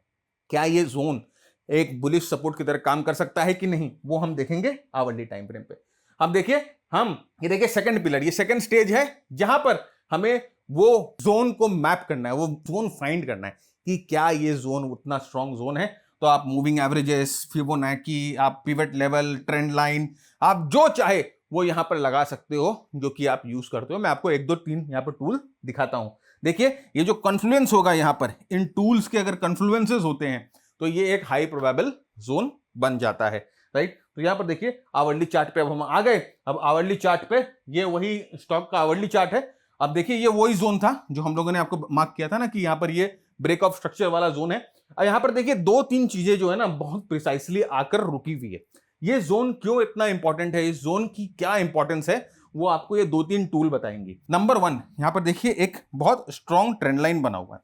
क्या ये जोन एक बुलिश सपोर्ट की तरह काम कर सकता है कि नहीं, वो हम देखेंगे आवरली टाइम फ्रेम पे। अब देखिए हम ये देखिए सेकंड पिलर, ये सेकंड स्टेज है जहां पर हमें वो जोन को मैप करना है, वो जोन फाइंड करना है कि क्या ये जोन उतना स्ट्रॉन्ग जोन है। तो आप मूविंग एवरेजेस, फिबोनाची, आप पिवट लेवल, ट्रेंड लाइन, आप जो चाहे वो यहां पर लगा सकते हो जो कि आप यूज करते हो। मैं आपको एक दो तीन यहां पर टूल दिखाता हूं। देखिए ये जो कॉन्फ्लुएंस होगा यहां पर, इन टूल्स के अगर कॉन्फ्लुएंसेस होते हैं तो ये एक हाई प्रोबेबल जोन बन जाता है, राइट। तो यहां पर देखिए आवरली चार्ट पे अब हम आ गए। अब आवरली चार्ट पे ये वही स्टॉक का आवरली चार्ट है। अब देखिए ये वही जोन था जो हम लोगों ने आपको मार्क किया था ना कि यहां पर ये ब्रेक ऑफ स्ट्रक्चर वाला जोन है। अब यहां पर देखिए दो तीन चीजें जो है ना बहुत प्रिसाइसली आकर रुकी हुई है। ये जोन क्यों इतना इंपॉर्टेंट है, इस जोन की क्या इंपॉर्टेंस है, वो आपको ये दो तीन टूल बताएंगे। नंबर वन, यहां पर देखिए एक बहुत स्ट्रॉन्ग ट्रेंड लाइन बना हुआ है।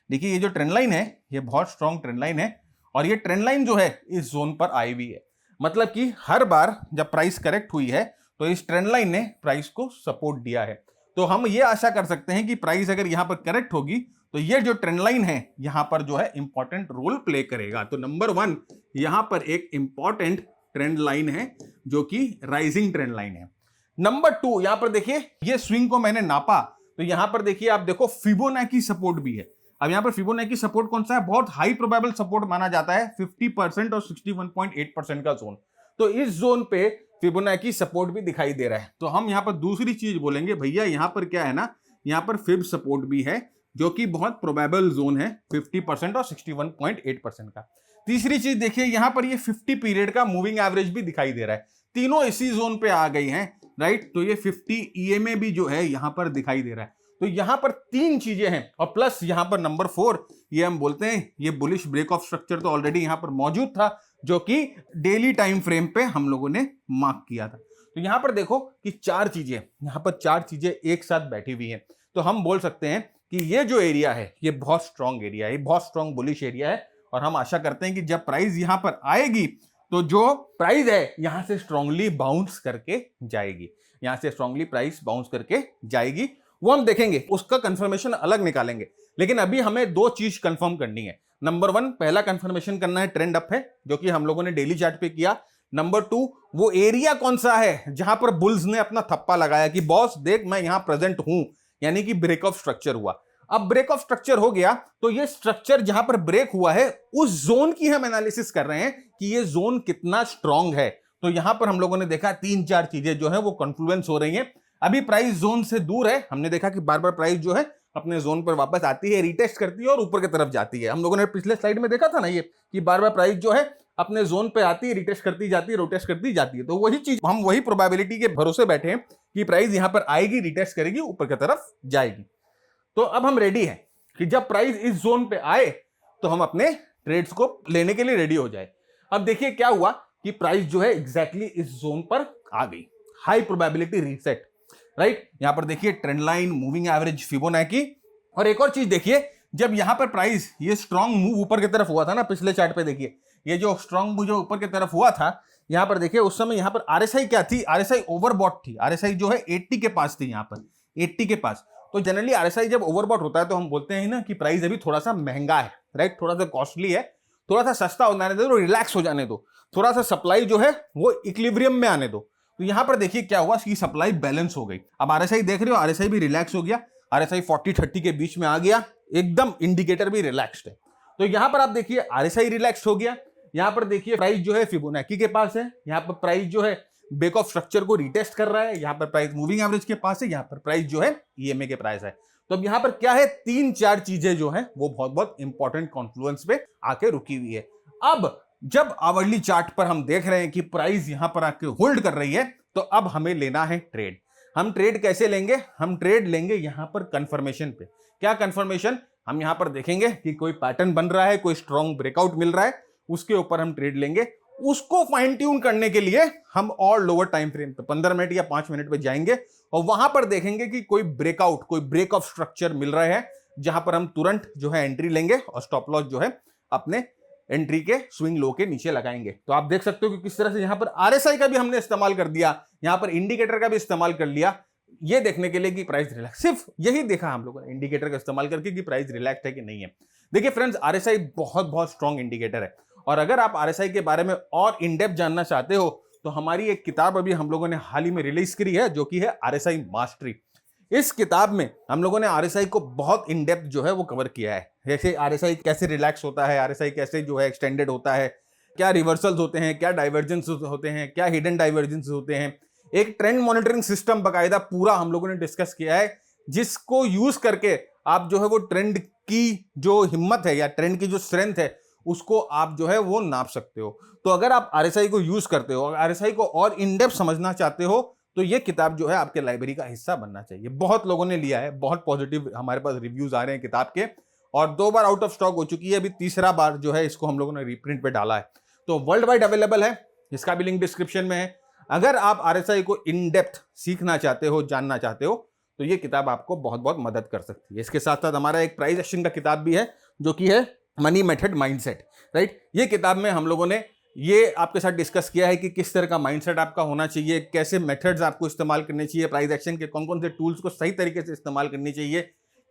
देखिए ये जो ट्रेंड लाइन है ये बहुत स्ट्रॉन्ग ट्रेंड लाइन है और ये ट्रेंड लाइन जो है इस जोन पर आई हुई है। मतलब कि हर बार जब प्राइस करेक्ट हुई है तो इस ट्रेंड लाइन ने प्राइस को सपोर्ट दिया है। तो हम ये आशा कर सकते हैं कि प्राइस अगर यहां पर करेक्ट होगी तो ये जो ट्रेंड लाइन है यहां पर जो है इंपॉर्टेंट रोल प्ले करेगा। तो नंबर वन, यहां पर एक इंपॉर्टेंट ट्रेंड लाइन है जो कि राइजिंग ट्रेंड लाइन है। नंबर टू, यहां पर देखिए ये स्विंग को मैंने नापा तो यहां पर देखिए आप देखो फिबोनाची सपोर्ट भी है। अब यहां पर फिबोनाची सपोर्ट कौन सा है, बहुत हाई प्रोबेबल सपोर्ट माना जाता है, 50% और 61.8% का जोन। तो इस जोन पे फिबोनाची सपोर्ट भी दिखाई दे रहा है। तो हम यहां पर दूसरी चीज बोलेंगे, भैया यहां पर क्या है ना, यहां पर फिब सपोर्ट भी है जो कि बहुत प्रोबेबल जोन है 50% और 61.8% का। तीसरी चीज देखिए यहां पर ये 50 पीरियड का मूविंग एवरेज भी दिखाई दे रहा है, तीनों इसी जोन पे आ गई हैं, राइट। तो ये 50 ईएमए भी जो है यहां पर दिखाई दे रहा है। तो यहां पर तीन चीजें हैं और प्लस यहां पर नंबर 4, ये हम बोलते हैं ये बुलिश ब्रेक ऑफ स्ट्रक्चर तो ऑलरेडी यहां पर मौजूद था जो कि डेली टाइम फ्रेम पे हम लोगों ने मार्क किया था। तो यहां पर देखो कि चार चीजें एक साथ बैठी हुई हैं। तो हम बोल सकते हैं कि ये जो एरिया है ये बहुत स्ट्रॉन्ग एरिया है, बहुत स्ट्रॉन्ग बुलिश एरिया है और हम आशा करते हैं कि जब प्राइस यहां पर आएगी तो जो प्राइस है यहां से स्ट्रांगली बाउंस करके जाएगी, यहां से स्ट्रांगली प्राइस बाउंस करके जाएगी, वो हम देखेंगे, उसका कंफर्मेशन अलग निकालेंगे। लेकिन अभी हमें दो चीज कंफर्म करनी है। नंबर वन, पहला कंफर्मेशन करना है ट्रेंड अप है जो कि हम लोगों ने डेली चार्ट पे किया। नंबर टू, वो एरिया कौन सा है जहां पर बुल्स ने अपना थप्पा लगाया कि बॉस देख मैं यहां प्रेजेंट हूं, यानी कि ब्रेक ऑफ स्ट्रक्चर हुआ। अब ब्रेक ऑफ स्ट्रक्चर हो गया तो ये स्ट्रक्चर जहां पर ब्रेक हुआ है उस जोन की हम एनालिसिस कर रहे हैं कि ये जोन कितना स्ट्रांग है। तो यहां पर हम लोगों ने देखा तीन चार चीजें जो है वो कॉन्फ्लुएंस हो रही हैं। अभी प्राइस जोन से दूर है, हमने देखा कि बार बार प्राइस जो है अपने जोन पर वापस आती है, रिटेस्ट करती है और ऊपर की तरफ जाती है। हम लोगों ने पिछले स्लाइड में देखा था ना ये कि बार बार प्राइस जो है अपने जोन पे आती है, रिटेस्ट करती जाती है, रोटेस्ट करती जाती है। तो वही चीज हम वही प्रोबेबिलिटी के भरोसे बैठे हैं कि प्राइस यहां पर आएगी, रिटेस्ट करेगी, ऊपर की तरफ जाएगी। तो अब हम रेडी हैं कि जब प्राइस इस जोन पे आए तो हम अपने ट्रेड्स को लेने के लिए रेडी हो जाए। अब देखिए क्या हुआ कि प्राइस जो है एग्जैक्टली इस जोन पर आ गई, हाई प्रोबेबिलिटी रीसेट, राइट। यहां पर देखिए trend line, moving average, Fibonacci. और एक और चीज देखिए, जब यहां पर प्राइस ये स्ट्रॉन्ग मूव ऊपर की तरफ हुआ था ना, पिछले चार्ट पे देखिए ये जो स्ट्रॉन्ग मूव जो ऊपर की तरफ हुआ था, यहां पर देखिए उस समय यहां पर आरएसआई क्या थी, आरएसआई ओवरबॉट थी। आरएसआई जो है 80 के पास थी, यहां पर 80 के पास। तो जनरली आरएसआई जब ओवरबॉट होता है तो हम बोलते हैं ना कि प्राइस अभी थोड़ा सा महंगा है, राइट, थोड़ा सा कॉस्टली है, थोड़ा सा सस्ता होने दो, रिलैक्स हो जाने दो, थोड़ा सा सप्लाई जो है वो इक्विलिब्रियम में आने दो। तो यहां पर देखिए क्या हुआ कि सप्लाई बैलेंस हो गई। अब आरएसआई देख रहे हो, आरएसआई भी रिलैक्स हो गया, आरएसआई 40-30 के बीच में आ गया, एकदम इंडिकेटर भी रिलैक्स्ड है। तो यहां पर आप देखिए आरएसआई रिलैक्स हो गया, यहां पर देखिए प्राइस जो है फिबोनाची के पास है, यहां पर प्राइस जो है ब्रेक ऑफ स्ट्रक्चर को रिटेस्ट कर रहा है, यहां पर प्राइस मूविंग एवरेज के पास है, यहां पर प्राइस जो है ईएमए के प्राइस है। तो अब यहां पर क्या है, तीन चार चीजें जो है वो बहुत बहुत इंपॉर्टेंट कॉन्फ्लुएंस पे आके रुकी हुई है। अब जब आवरली चार्ट पर हम देख रहे हैं कि प्राइस यहां पर आके होल्ड कर रही है तो अब हमें लेना है ट्रेड। हम ट्रेड कैसे लेंगे, हम ट्रेड लेंगे यहां पर कंफर्मेशन पे। क्या कंफर्मेशन, हम यहां पर देखेंगे कि कोई पैटर्न बन रहा है, कोई स्ट्रॉन्ग ब्रेकआउट मिल रहा है, उसके ऊपर हम ट्रेड लेंगे। उसको फाइन ट्यून करने के लिए हम और लोअर टाइम फ्रेम पे 15 मिनट या 5 मिनट पे जाएंगे और वहां पर देखेंगे कि कोई ब्रेकआउट, कोई ब्रेक ऑफ स्ट्रक्चर मिल रहे हैं जहां पर हम तुरंत जो है एंट्री लेंगे और स्टॉप लॉस जो है अपने एंट्री के स्विंग लो के नीचे लगाएंगे। तो आप देख सकते हो कि किस तरह से यहां पर आरएसआई का भी हमने इस्तेमाल कर दिया, यहां पर इंडिकेटर का भी इस्तेमाल कर लिया। ये देखने के लिए कि प्राइस रिलैक्स, सिर्फ यही देखा हम लोगों ने इंडिकेटर का इस्तेमाल करके कि प्राइस रिलैक्स है कि नहीं है। देखिए फ्रेंड्स, आरएसआई बहुत बहुत स्ट्रॉन्ग इंडिकेटर है, और अगर आप आरएसआई के बारे में और इन डेप्थ जानना चाहते हो तो हमारी एक किताब अभी हम लोगों ने हाल ही में रिलीज करी है, जो कि है आरएसआई मास्टरी। इस किताब में हम लोगों ने आरएसआई को बहुत इन डेप्थ जो है वो कवर किया है, जैसे आरएसआई कैसे रिलैक्स होता है, आरएसआई कैसे जो है एक्सटेंडेड होता है, क्या रिवर्सल्स होते हैं, क्या डाइवर्जेंस होते हैं, क्या हिडन डाइवर्जेंस होते हैं। एक ट्रेंड मॉनिटरिंग सिस्टम बकायदा पूरा हम लोगों ने डिस्कस किया है, जिसको यूज करके आप जो है वो ट्रेंड की जो हिम्मत है या ट्रेंड की जो स्ट्रेंथ है उसको आप जो है वो नाप सकते हो। तो अगर आप आरएसआई को यूज करते हो, आरएसआई को और इन डेप्थ समझना चाहते हो, तो ये किताब जो है आपके लाइब्रेरी का हिस्सा बनना चाहिए। बहुत लोगों ने लिया है, बहुत पॉजिटिव हमारे पास रिव्यूज आ रहे हैं किताब के, और 2 बार आउट ऑफ स्टॉक हो चुकी है, अभी तीसरा बार जो है इसको हम लोगों ने रीप्रिंट पे डाला है। तो वर्ल्ड वाइड अवेलेबल है, इसका भी लिंक डिस्क्रिप्शन में है। अगर आप आरएसआई को इन डेप्थ सीखना चाहते हो, जानना चाहते हो, तो ये किताब आपको बहुत बहुत मदद कर सकती है। इसके साथ साथ हमारा एक प्राइस एक्शन का किताब भी है, जो कि है मनी मेथड माइंडसेट, राइट। ये किताब में हम लोगों ने ये आपके साथ डिस्कस किया है कि किस तरह का माइंडसेट आपका होना चाहिए, कैसे मेथड्स आपको इस्तेमाल करने चाहिए, प्राइस एक्शन के कौन कौन से टूल्स को सही तरीके से इस्तेमाल करनी चाहिए,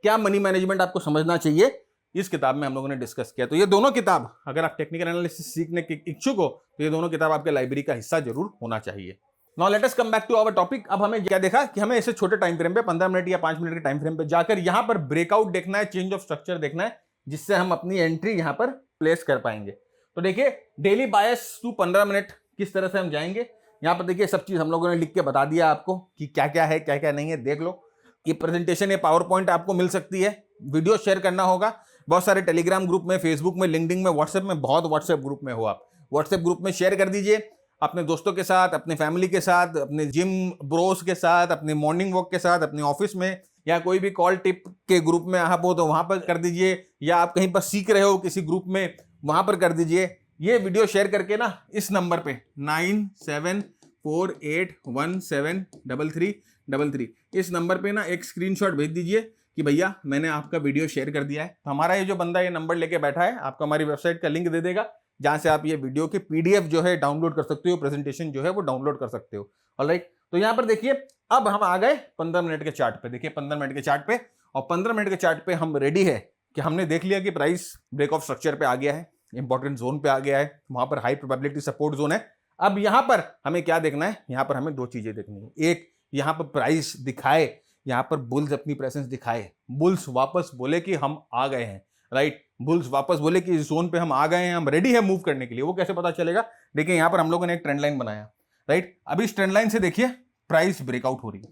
क्या मनी मैनेजमेंट आपको समझना चाहिए, इस किताब में हम लोगों ने डिस्कस किया। तो ये दोनों किताब, अगर आप टेक्निकल एनालिसिस सीखने के इच्छुक हो, तो ये दोनों किताब आपके लाइब्रेरी का हिस्सा जरूर होना चाहिए। Now let us come back to our topic. अब हमें क्या देखा कि हमें ऐसे छोटे टाइम फ्रेम पे 15 मिनट या 5 मिनट के टाइम फ्रेम पे जाकर यहां पर ब्रेकआउट देखना है, चेंज ऑफ स्ट्रक्चर देखना है, जिससे हम अपनी एंट्री यहां पर प्लेस कर पाएंगे। तो देखिए डेली बायस टू 15 मिनट किस तरह से हम जाएंगे, यहां पर देखिए सब चीज हम लोगों ने लिख के बता दिया आपको कि क्या क्या है क्या क्या नहीं है, देख लो। ये प्रेजेंटेशन, ये पावर पॉइंट आपको मिल सकती है, वीडियो शेयर करना होगा बहुत सारे टेलीग्राम ग्रुप में, फेसबुक में, लिंक्डइन में, व्हाट्सएप में, बहुत व्हाट्सएप ग्रुप में हो आप, व्हाट्सएप ग्रुप में शेयर कर दीजिए अपने दोस्तों के साथ, अपने फैमिली के साथ, अपने जिम ब्रोस के साथ, अपने मॉर्निंग वॉक के साथ, अपने ऑफिस में, या कोई भी कॉल टिप के ग्रुप में आप हो तो वहां पर कर दीजिए, या आप कहीं पर सीख रहे हो किसी ग्रुप में वहां पर कर दीजिए। ये वीडियो शेयर करके ना इस नंबर पे 9748173333 इस नंबर पे ना एक स्क्रीनशॉट भेज दीजिए कि भैया मैंने आपका वीडियो शेयर कर दिया है। तो हमारा ये जो बंदा ये नंबर लेके बैठा है आपको हमारी वेबसाइट का लिंक दे देगा, जहां से आप ये वीडियो की पीडीएफ जो है डाउनलोड कर सकते हो, प्रेजेंटेशन जो है वो डाउनलोड कर सकते हो। ऑलराइट, तो यहां पर देखिए अब हम आ गए 15 मिनट के चार्ट पे। देखिए 15 मिनट के चार्ट पे, और 15 मिनट के चार्ट पे हम रेडी है कि हमने देख लिया कि प्राइस ब्रेक ऑफ स्ट्रक्चर पे आ गया है, इंपॉर्टेंट जोन पे आ गया है, वहां पर हाई प्रोबेबिलिटी सपोर्ट जोन है। अब यहां पर हमें क्या देखना है, यहां पर हमें 2 चीजें देखनी है। एक, यहां पर प्राइस दिखाए, यहां पर बुल्स अपनी प्रेजेंस दिखाए, बुल्स वापस बोले कि हम आ गए हैं, राइट, बुल्स वापस बोले कि इस जोन पे हम आ गए हैं, हम रेडी है मूव करने के लिए। वो कैसे पता चलेगा, देखिए यहां पर हम लोगों ने एक ट्रेंड लाइन बनाया, राइट। अब इस ट्रेंड लाइन से देखिए प्राइस ब्रेकआउट हो रही है।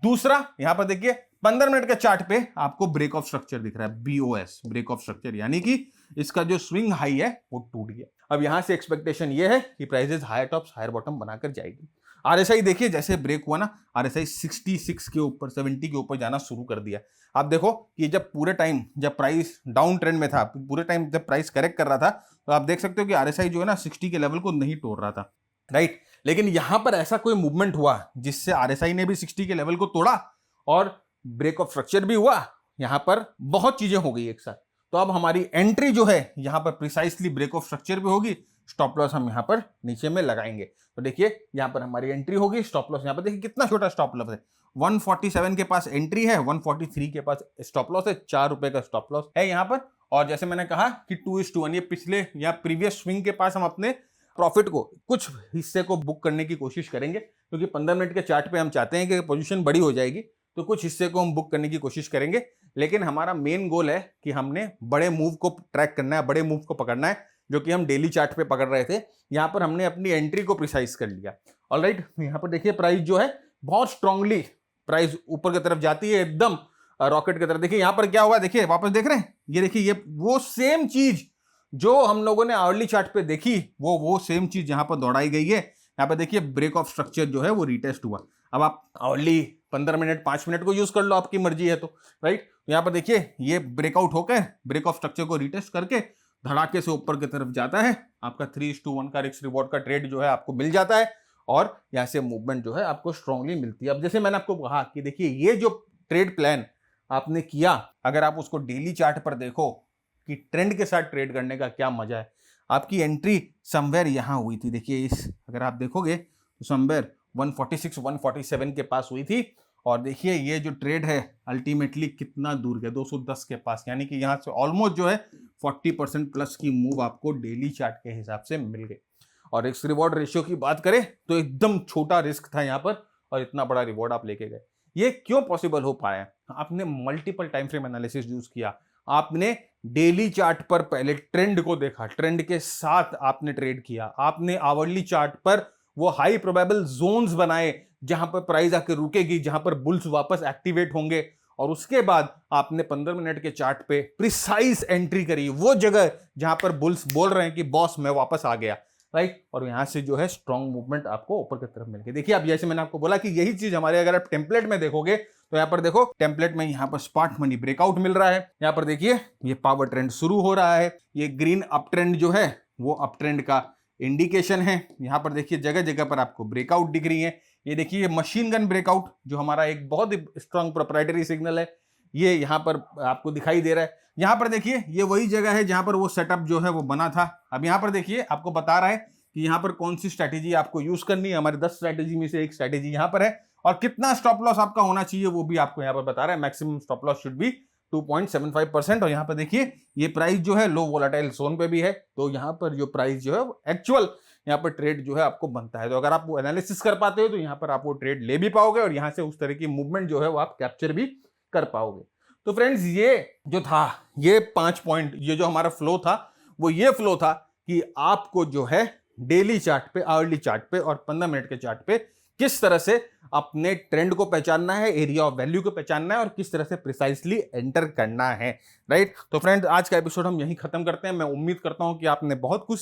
दूसरा, यहां पर देखिए 15 मिनट के चार्ट पे आपको ब्रेक ऑफ स्ट्रक्चर दिख रहा है, बीओएस, ब्रेक ऑफ स्ट्रक्चर, यानी कि इसका जो स्विंग हाई है वो टूट गया। अब यहां से एक्सपेक्टेशन ये है कि prices higher tops higher bottom बनाकर जाएगी। आरएसआई देखिए जैसे ब्रेक हुआ ना, आरएसआई 66 के ऊपर, 70 के ऊपर जाना शुरू कर दिया। आप देखो कि जब पूरे टाइम जब प्राइस डाउन ट्रेंड में था, पूरे टाइम जब प्राइस करेक्ट कर रहा था, तो आप देख सकते हो कि आरएसआई जो है ना 60 के लेवल को नहीं तोड़ रहा था, राइट। लेकिन यहां पर ऐसा कोई मूवमेंट हुआ जिससे आरएसआई ने भी 60 के लेवल को तोड़ा और ब्रेक ऑफ स्ट्रक्चर भी हुआ। यहां पर बहुत चीजें हो गई एक साथ। तो अब हमारी एंट्री जो है यहां पर प्रिसाइसली ब्रेक ऑफ स्ट्रक्चर भी होगी, स्टॉप लॉस हम यहां पर नीचे में लगाएंगे। तो देखिए यहां पर हमारी एंट्री होगी, स्टॉप लॉस यहां पर देखिए कितना छोटा स्टॉप लॉस है, 147 के पास एंट्री है, 143 के पास स्टॉप लॉस है, 4 रुपए का स्टॉप लॉस है यहां पर। और जैसे मैंने कहा कि 2:1, ये पिछले या प्रीवियस स्विंग के पास हम अपने प्रॉफिट को, कुछ हिस्से को बुक करने की कोशिश करेंगे, क्योंकि 15 मिनट के चार्ट पे हम चाहते हैं कि पोजीशन बड़ी हो जाएगी, तो कुछ हिस्से को हम बुक करने की कोशिश करेंगे। लेकिन हमारा मेन गोल है कि हमने बड़े मूव को ट्रैक करना है, बड़े मूव को पकड़ना है, जो कि हम डेली चार्ट पे पकड़ रहे थे। यहां पर हमने अपनी एंट्री को प्रिसाइज कर लिया। ऑलराइट, यहां पर देखिए प्राइस जो है बहुत स्ट्रांगली प्राइस ऊपर की तरफ जाती है, एकदम रॉकेट की तरफ। देखिए यहां पर क्या हुआ, देखिए वापस देख रहे हैं, ये देखिए ये वो सेम चीज जो हम लोगों ने आवर्ली चार्ट पे देखी, वो सेम चीज यहां पर दौड़ाई गई है। यहां पर देखिए ब्रेक ऑफ स्ट्रक्चर जो है वो रिटेस्ट हुआ। अब आप आवर्ली 15 मिनट 5 मिनट को यूज कर लो, आपकी मर्जी है तो, राइट। यहां पर देखिए ये ब्रेकआउट होकर ब्रेक ऑफ स्ट्रक्चर को रिटेस्ट करके धड़ाके से ऊपर की तरफ जाता है। आपका 3:1 का रिस्क रिवॉर्ड का ट्रेड जो है आपको मिल जाता है, और यहां से मूवमेंट जो है आपको स्ट्रांगली मिलती है। अब जैसे मैंने आपको कहा कि देखिए ये जो ट्रेड प्लान आपने किया, अगर आप उसको डेली चार्ट पर देखो कि ट्रेंड के साथ ट्रेड करने का क्या मजा है। आपकी एंट्री समवेयर यहां हुई थी, देखिए इस, अगर आप देखोगे तो समवेयर 146 147 के पास हुई थी, और देखिए ये जो ट्रेड है अल्टीमेटली कितना दूर गया, 210 के पास, यानी कि यहाँ से ऑलमोस्ट जो है 40% प्लस की मूव आपको डेली चार्ट के हिसाब से मिल गई। और रिस्क रिवॉर्ड रेशियो की बात करें तो एकदम छोटा रिस्क था यहाँ पर और इतना बड़ा रिवॉर्ड आप लेके गए। ये क्यों पॉसिबल हो पाया? आपने multiple time frame analysis use किया, आपने डेली चार्ट पर पहले ट्रेंड को देखा, ट्रेंड के साथ आपने ट्रेड किया, आपने आवरली चार्ट पर वो हाई प्रोबेबल जोन्स बनाए जहां पर प्राइस आके रुकेगी, जहां पर बुल्स वापस एक्टिवेट होंगे, और उसके बाद आपने 15 मिनट के चार्ट पे प्रिसाइज एंट्री करी, वो जगह जहां पर बुल्स बोल रहे हैं कि बॉस मैं वापस आ गया, राइट। और यहां से जो है स्ट्रॉन्ग मूवमेंट आपको ऊपर की तरफ मिल गई। देखिए अब जैसे मैंने आपको बोला कि यही चीज हमारे, अगर आप टेम्पलेट में देखोगे तो यहां पर देखो टेम्पलेट में यहां पर स्पॉट मनी ब्रेकआउट मिल रहा है, यहां पर देखिए ये पावर ट्रेंड शुरू हो रहा है, ये ग्रीन अप ट्रेंड जो है वो अप ट्रेंड का इंडिकेशन है। यहां पर देखिए जगह जगह पर आपको ब्रेकआउट दिख रही है, ये देखिए मशीन गन ब्रेकआउट जो हमारा एक बहुत ही स्ट्रॉन्ग प्रोप्राइटरी सिग्नल है, ये यहां पर आपको दिखाई दे रहा है। यहां पर देखिए ये वही जगह है जहां पर वो सेटअप जो है वो बना था। अब यहां पर देखिए आपको बता रहा है कि यहां पर कौन सी स्ट्रैटेजी आपको यूज करनी है, हमारी 10 स्ट्रैटेजी में से एक स्ट्रैटेजी यहां पर है, और कितना स्टॉप लॉस आपका होना चाहिए वो भी आपको यहां पर बता रहा है। Maximum stop loss should be 2.75%। और यहां पर देखिए ये प्राइस जो है लो वोलेटाइल जोन पे भी है, तो यहां पर जो प्राइस जो है एक्चुअल यहाँ पर ट्रेड जो है आपको बनता है। तो अगर आप वो एनालिसिस कर पाते हो तो यहाँ पर आप वो ट्रेड ले भी पाओगे और यहाँ से उस तरह की मूवमेंट जो है वो आप कैप्चर भी कर पाओगे। तो फ्रेंड्स ये जो था, ये 5 पॉइंट, ये जो हमारा फ्लो था वो ये फ्लो था कि आपको जो है डेली चार्ट पे, आवर्ली चार्ट पे और 15 मिनट के चार्ट पे किस तरह से अपने ट्रेंड को पहचानना है, एरिया ऑफ वैल्यू को पहचानना है और किस तरह से प्रिसाइसली एंटर करना है, राइट। तो फ्रेंड्स आज का एपिसोड हम यहीं खत्म करते हैं। मैं उम्मीद करता हूं कि आपने बहुत कुछ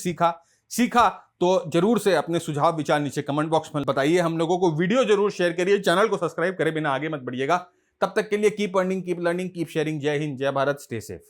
सीखा तो जरूर से अपने सुझाव विचार नीचे कमेंट बॉक्स में बताइए हम लोगों को, वीडियो जरूर शेयर करिए, चैनल को सब्सक्राइब करे बिना आगे मत बढ़िएगा। तब तक के लिए keep earning, keep learning, keep sharing. जय हिंद, जय भारत, स्टे सेफ।